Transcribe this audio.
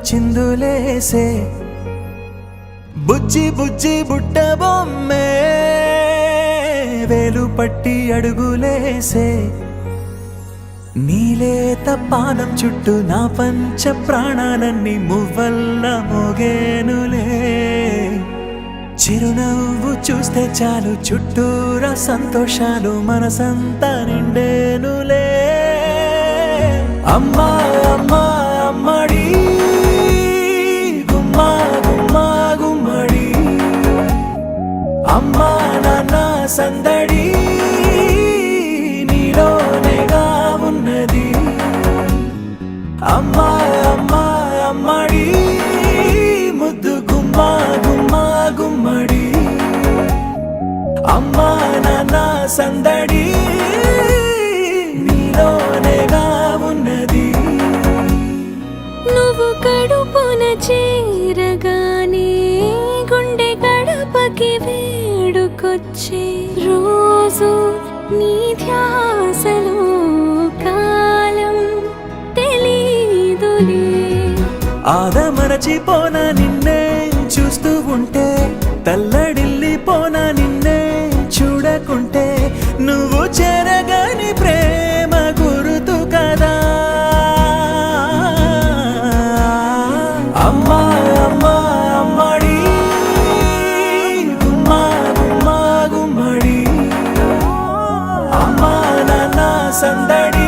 చిందులేసే బుజ్జి బుజ్జి బుట్ట బొమ్మే వేలు పట్టి అడుగులేసే నీలేత పానం చుట్టూ నా పంచ ప్రాణాలన్నీ మువ్వల్ల మోగేనులే చిరునవ్వు చూస్తే చాలు చుట్టూరా సంతోషాలు మనసంతా నిండేనులే అమ్మా అమ్మా అమ్మడి గుమ్మా గుమ్మా గుమ్మడి అమ్మా నాన్న సందడి నీలోనేగా ఉన్నది అమ్మా అమ్మా అమ్మడి ముద్దు గుమ్మా గుమ్మా గుమ్మడి అమ్మా నాన్న సందడి నీలోనేగా ఉన్నది నువ్వు కడుపున చేరగానే గుండె గడపకి వేడుకొచ్చే రోజు నీ ధ్యాసలో కాలం తెలీదులే ఆదమరచిపోనా నిన్నే చూస్తూ ఉంటే తల్లడిల్లిపోనా నిన్నే చూడకుంటే నువ్వు చెరగని ప్రేమ గురుతు కదా అమ్మా అమ్మా అమ్మడి గుమ్మా గుమ్మా గుమ్మడి అమ్మా నాన్న సందడి